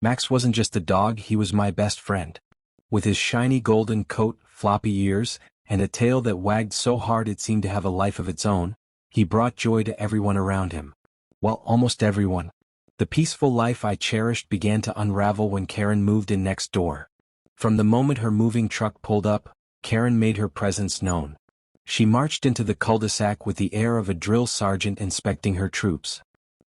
Max wasn't just a dog, he was my best friend. With his shiny golden coat, floppy ears, and a tail that wagged so hard it seemed to have a life of its own, he brought joy to everyone around him. Well, almost everyone. The peaceful life I cherished began to unravel when Karen moved in next door. From the moment her moving truck pulled up, Karen made her presence known. She marched into the cul-de-sac with the air of a drill sergeant inspecting her troops.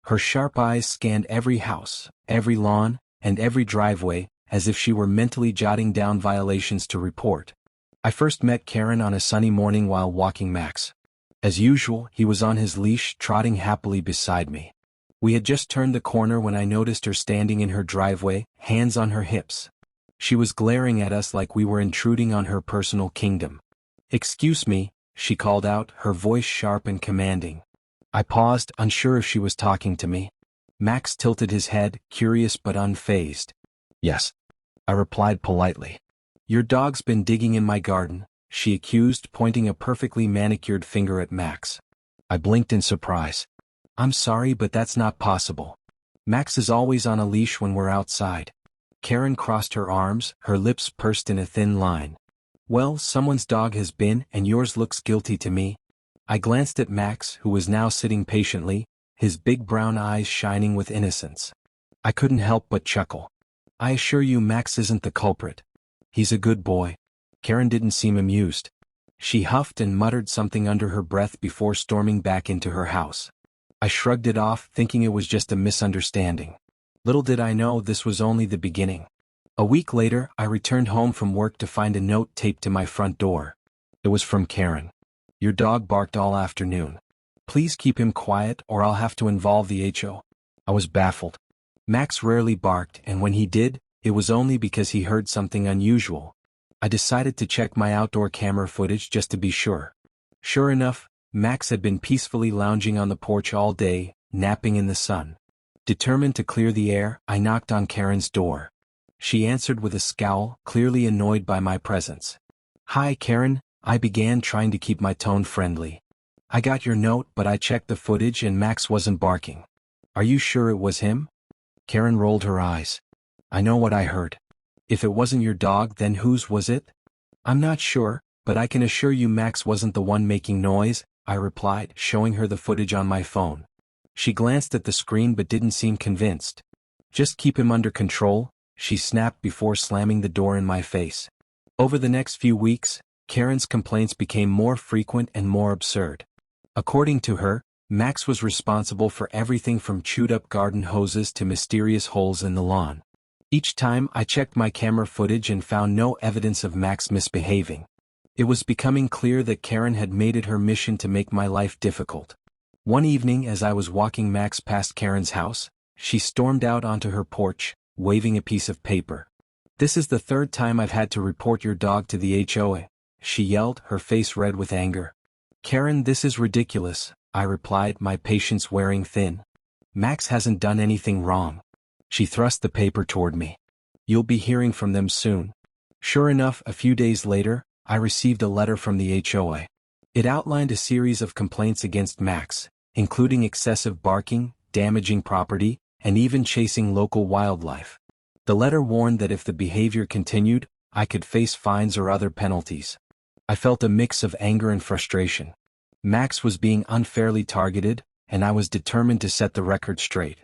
Her sharp eyes scanned every house, every lawn, and every driveway, as if she were mentally jotting down violations to report. I first met Karen on a sunny morning while walking Max. As usual, he was on his leash, trotting happily beside me. We had just turned the corner when I noticed her standing in her driveway, hands on her hips. She was glaring at us like we were intruding on her personal kingdom. "Excuse me," she called out, her voice sharp and commanding. I paused, unsure if she was talking to me. Max tilted his head, curious but unfazed. "Yes," I replied politely. "Your dog's been digging in my garden," she accused, pointing a perfectly manicured finger at Max. I blinked in surprise. "I'm sorry, but that's not possible. Max is always on a leash when we're outside." Karen crossed her arms, her lips pursed in a thin line. "Well, someone's dog has been, and yours looks guilty to me." I glanced at Max, who was now sitting patiently, his big brown eyes shining with innocence. I couldn't help but chuckle. "I assure you Max isn't the culprit. He's a good boy." Karen didn't seem amused. She huffed and muttered something under her breath before storming back into her house. I shrugged it off, thinking it was just a misunderstanding. Little did I know this was only the beginning. A week later, I returned home from work to find a note taped to my front door. It was from Karen. "Your dog barked all afternoon. Please keep him quiet or I'll have to involve the HO." I was baffled. Max rarely barked, and when he did, it was only because he heard something unusual. I decided to check my outdoor camera footage just to be sure. Sure enough, Max had been peacefully lounging on the porch all day, napping in the sun. Determined to clear the air, I knocked on Karen's door. She answered with a scowl, clearly annoyed by my presence. "Hi, Karen," I began, trying to keep my tone friendly. "I got your note, but I checked the footage and Max wasn't barking. Are you sure it was him?" Karen rolled her eyes. "I know what I heard. If it wasn't your dog, then whose was it?" "I'm not sure, but I can assure you Max wasn't the one making noise," I replied, showing her the footage on my phone. She glanced at the screen but didn't seem convinced. "Just keep him under control," she snapped before slamming the door in my face. Over the next few weeks, Karen's complaints became more frequent and more absurd. According to her, Max was responsible for everything from chewed-up garden hoses to mysterious holes in the lawn. Each time I checked my camera footage and found no evidence of Max misbehaving. It was becoming clear that Karen had made it her mission to make my life difficult. One evening as I was walking Max past Karen's house, she stormed out onto her porch, waving a piece of paper. "This is the third time I've had to report your dog to the HOA," she yelled, her face red with anger. "Karen, this is ridiculous," I replied, my patience wearing thin. "Max hasn't done anything wrong." She thrust the paper toward me. "You'll be hearing from them soon." Sure enough, a few days later, I received a letter from the HOA. It outlined a series of complaints against Max, including excessive barking, damaging property, and even chasing local wildlife. The letter warned that if the behavior continued, I could face fines or other penalties. I felt a mix of anger and frustration. Max was being unfairly targeted, and I was determined to set the record straight.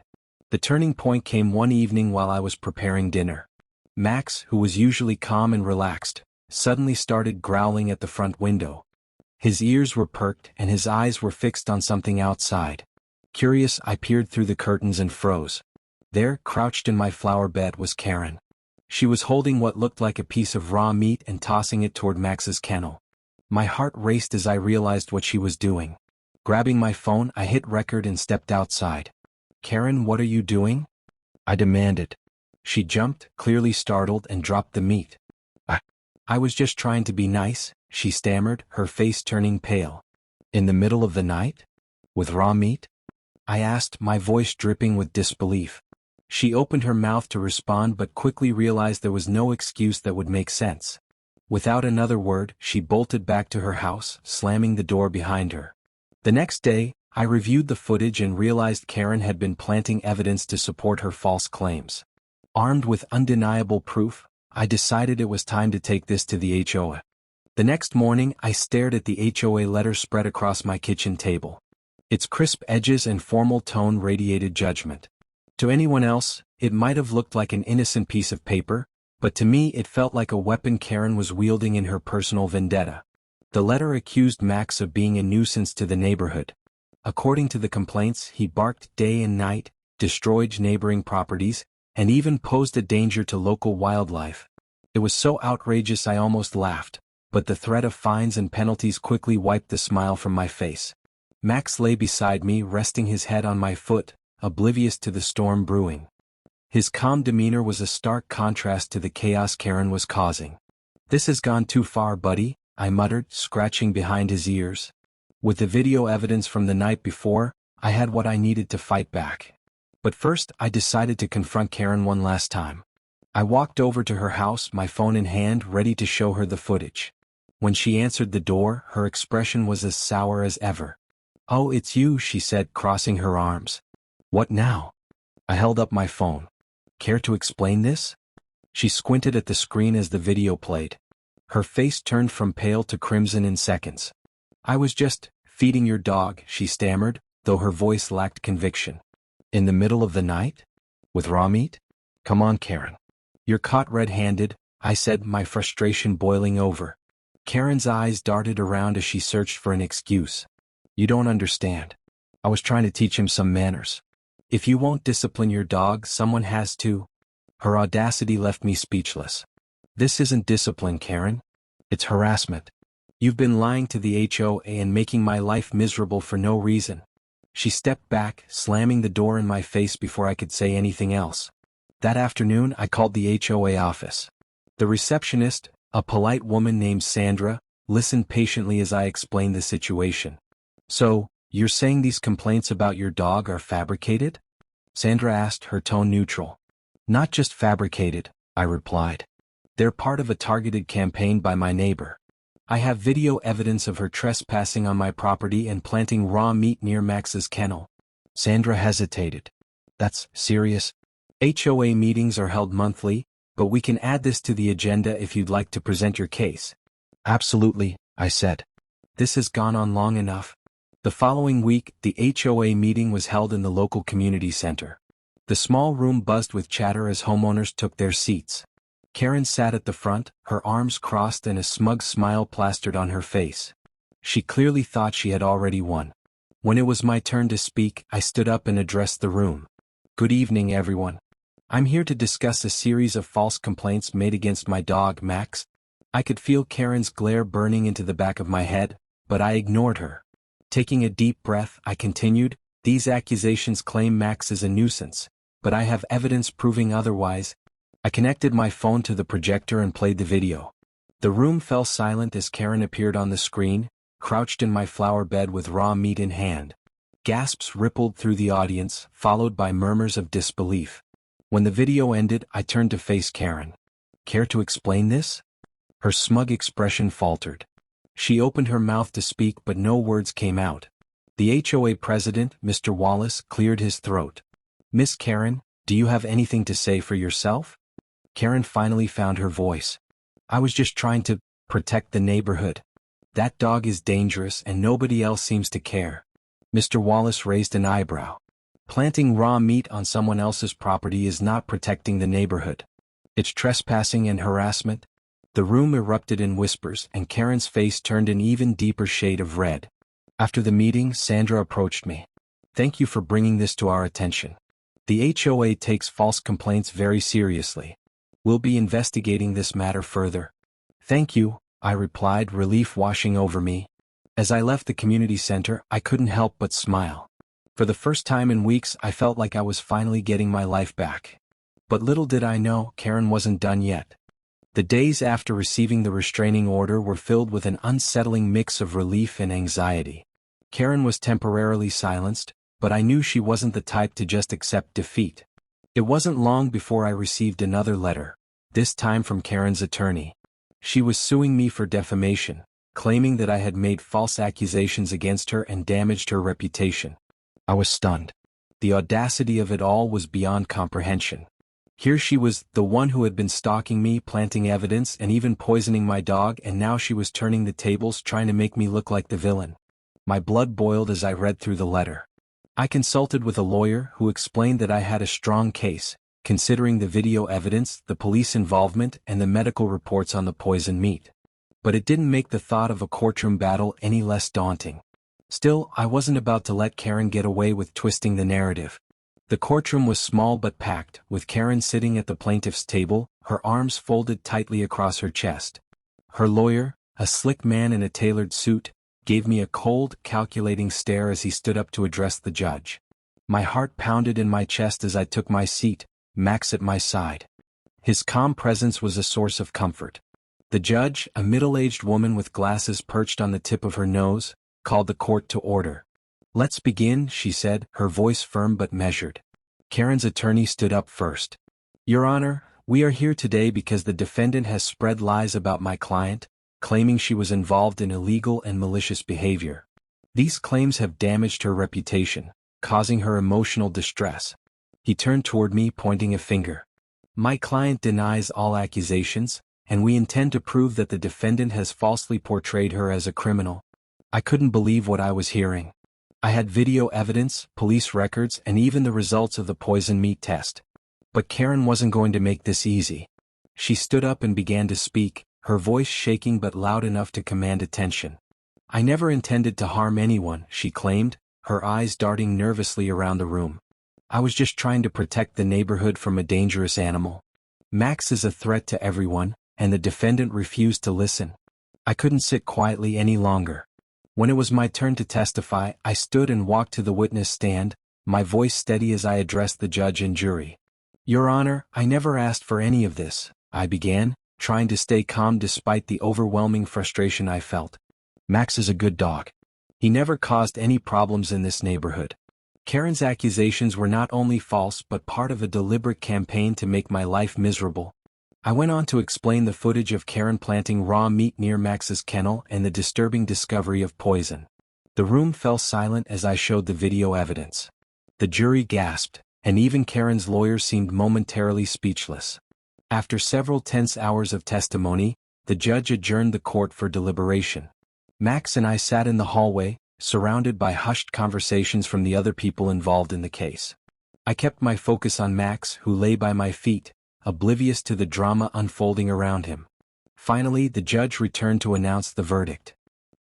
The turning point came one evening while I was preparing dinner. Max, who was usually calm and relaxed, suddenly started growling at the front window. His ears were perked and his eyes were fixed on something outside. Curious, I peered through the curtains and froze. There, crouched in my flower bed, was Karen. She was holding what looked like a piece of raw meat and tossing it toward Max's kennel. My heart raced as I realized what she was doing. Grabbing my phone, I hit record and stepped outside. "Karen, what are you doing?" I demanded. She jumped, clearly startled, and dropped the meat. I was just trying to be nice," she stammered, her face turning pale. "In the middle of the night? With raw meat?" I asked, my voice dripping with disbelief. She opened her mouth to respond but quickly realized there was no excuse that would make sense. Without another word, she bolted back to her house, slamming the door behind her. The next day, I reviewed the footage and realized Karen had been planting evidence to support her false claims. Armed with undeniable proof, I decided it was time to take this to the HOA. The next morning I stared at the HOA letter spread across my kitchen table. Its crisp edges and formal tone radiated judgment. To anyone else, it might have looked like an innocent piece of paper, but to me it felt like a weapon Karen was wielding in her personal vendetta. The letter accused Max of being a nuisance to the neighborhood. According to the complaints, he barked day and night, destroyed neighboring properties, and even posed a danger to local wildlife. It was so outrageous I almost laughed, but the threat of fines and penalties quickly wiped the smile from my face. Max lay beside me, resting his head on my foot, oblivious to the storm brewing. His calm demeanor was a stark contrast to the chaos Karen was causing. "This has gone too far, buddy," I muttered, scratching behind his ears. With the video evidence from the night before, I had what I needed to fight back. But first, I decided to confront Karen one last time. I walked over to her house, my phone in hand, ready to show her the footage. When she answered the door, her expression was as sour as ever. "Oh, it's you," she said, crossing her arms. "What now?" I held up my phone. "Care to explain this?" She squinted at the screen as the video played. Her face turned from pale to crimson in seconds. "I was just feeding your dog," she stammered, though her voice lacked conviction. "In the middle of the night? With raw meat? Come on, Karen. You're caught red-handed," I said, my frustration boiling over. Karen's eyes darted around as she searched for an excuse. "You don't understand. I was trying to teach him some manners. If you won't discipline your dog, someone has to." Her audacity left me speechless. "This isn't discipline, Karen. It's harassment. You've been lying to the HOA and making my life miserable for no reason." She stepped back, slamming the door in my face before I could say anything else. That afternoon I called the HOA office. The receptionist, a polite woman named Sandra, listened patiently as I explained the situation. "So, you're saying these complaints about your dog are fabricated?" Sandra asked, her tone neutral. "Not just fabricated," I replied. "They're part of a targeted campaign by my neighbor. I have video evidence of her trespassing on my property and planting raw meat near Max's kennel." Sandra hesitated. "That's serious." HOA meetings are held monthly, but we can add this to the agenda if you'd like to present your case." "Absolutely," I said. "This has gone on long enough." The following week, the HOA meeting was held in the local community center. The small room buzzed with chatter as homeowners took their seats. Karen sat at the front, her arms crossed and a smug smile plastered on her face. She clearly thought she had already won. When it was my turn to speak, I stood up and addressed the room. "Good evening, everyone. I'm here to discuss a series of false complaints made against my dog, Max." I could feel Karen's glare burning into the back of my head, but I ignored her. Taking a deep breath, I continued, "These accusations claim Max is a nuisance, but I have evidence proving otherwise." I connected my phone to the projector and played the video. The room fell silent as Karen appeared on the screen, crouched in my flower bed with raw meat in hand. Gasps rippled through the audience, followed by murmurs of disbelief. When the video ended, I turned to face Karen. "Care to explain this?" Her smug expression faltered. She opened her mouth to speak but no words came out. The HOA president, Mr. Wallace, cleared his throat. "Miss Karen, do you have anything to say for yourself?" Karen finally found her voice. "I was just trying to protect the neighborhood. That dog is dangerous and nobody else seems to care." Mr. Wallace raised an eyebrow. "Planting raw meat on someone else's property is not protecting the neighborhood. It's trespassing and harassment." The room erupted in whispers and Karen's face turned an even deeper shade of red. After the meeting, Sandra approached me. "Thank you for bringing this to our attention. The HOA takes false complaints very seriously. We'll be investigating this matter further." "Thank you," I replied, relief washing over me. As I left the community center, I couldn't help but smile. For the first time in weeks, I felt like I was finally getting my life back. But little did I know, Karen wasn't done yet. The days after receiving the restraining order were filled with an unsettling mix of relief and anxiety. Karen was temporarily silenced, but I knew she wasn't the type to just accept defeat. It wasn't long before I received another letter, this time from Karen's attorney. She was suing me for defamation, claiming that I had made false accusations against her and damaged her reputation. I was stunned. The audacity of it all was beyond comprehension. Here she was, the one who had been stalking me, planting evidence, and even poisoning my dog, and now she was turning the tables, trying to make me look like the villain. My blood boiled as I read through the letter. I consulted with a lawyer who explained that I had a strong case, considering the video evidence, the police involvement, and the medical reports on the poisoned meat. But it didn't make the thought of a courtroom battle any less daunting. Still, I wasn't about to let Karen get away with twisting the narrative. The courtroom was small but packed, with Karen sitting at the plaintiff's table, her arms folded tightly across her chest. Her lawyer, a slick man in a tailored suit, gave me a cold, calculating stare as he stood up to address the judge. My heart pounded in my chest as I took my seat, Max at my side. His calm presence was a source of comfort. The judge, a middle-aged woman with glasses perched on the tip of her nose, called the court to order. "Let's begin," she said, her voice firm but measured. Karen's attorney stood up first. "Your Honor, we are here today because the defendant has spread lies about my client, claiming she was involved in illegal and malicious behavior. These claims have damaged her reputation, causing her emotional distress." He turned toward me, pointing a finger. "My client denies all accusations, and we intend to prove that the defendant has falsely portrayed her as a criminal." I couldn't believe what I was hearing. I had video evidence, police records, and even the results of the poison meat test. But Karen wasn't going to make this easy. She stood up and began to speak, her voice shaking but loud enough to command attention. "I never intended to harm anyone," she claimed, her eyes darting nervously around the room. "I was just trying to protect the neighborhood from a dangerous animal. Max is a threat to everyone, and the defendant refused to listen." I couldn't sit quietly any longer. When it was my turn to testify, I stood and walked to the witness stand, my voice steady as I addressed the judge and jury. "Your Honor, I never asked for any of this," I began, trying to stay calm despite the overwhelming frustration I felt. "Max is a good dog. He never caused any problems in this neighborhood. Karen's accusations were not only false but part of a deliberate campaign to make my life miserable." I went on to explain the footage of Karen planting raw meat near Max's kennel and the disturbing discovery of poison. The room fell silent as I showed the video evidence. The jury gasped, and even Karen's lawyer seemed momentarily speechless. After several tense hours of testimony, the judge adjourned the court for deliberation. Max and I sat in the hallway, surrounded by hushed conversations from the other people involved in the case. I kept my focus on Max, who lay by my feet, oblivious to the drama unfolding around him. Finally, the judge returned to announce the verdict.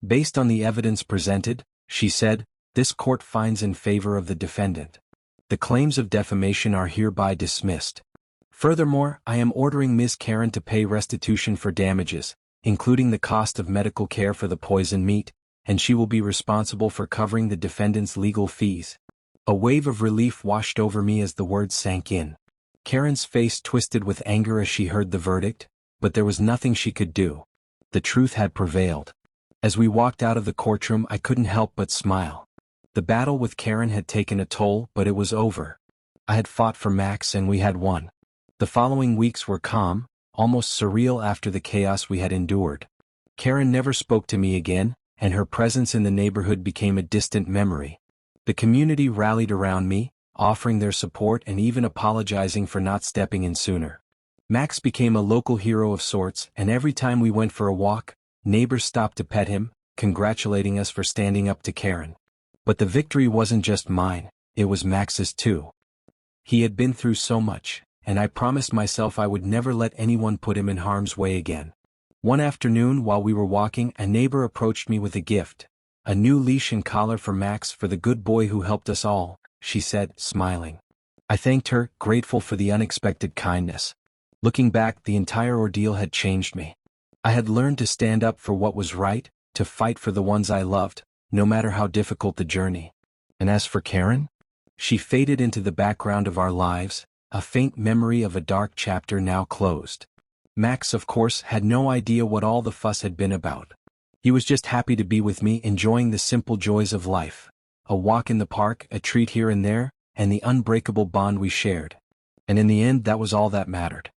"Based on the evidence presented," she said, "this court finds in favor of the defendant. The claims of defamation are hereby dismissed. Furthermore, I am ordering Ms. Karen to pay restitution for damages, including the cost of medical care for the poisoned meat, and she will be responsible for covering the defendant's legal fees." A wave of relief washed over me as the words sank in. Karen's face twisted with anger as she heard the verdict, but there was nothing she could do. The truth had prevailed. As we walked out of the courtroom, I couldn't help but smile. The battle with Karen had taken a toll, but it was over. I had fought for Max and we had won. The following weeks were calm, almost surreal after the chaos we had endured. Karen never spoke to me again, and her presence in the neighborhood became a distant memory. The community rallied around me, offering their support and even apologizing for not stepping in sooner. Max became a local hero of sorts, and every time we went for a walk, neighbors stopped to pet him, congratulating us for standing up to Karen. But the victory wasn't just mine, it was Max's too. He had been through so much, and I promised myself I would never let anyone put him in harm's way again. One afternoon while we were walking, a neighbor approached me with a gift, a new leash and collar for Max, for the good boy who helped us all, she said, smiling. I thanked her, grateful for the unexpected kindness. Looking back, the entire ordeal had changed me. I had learned to stand up for what was right, to fight for the ones I loved, no matter how difficult the journey. And as for Karen? She faded into the background of our lives, a faint memory of a dark chapter now closed. Max, of course, had no idea what all the fuss had been about. He was just happy to be with me, enjoying the simple joys of life. A walk in the park, a treat here and there, and the unbreakable bond we shared. And in the end, that was all that mattered.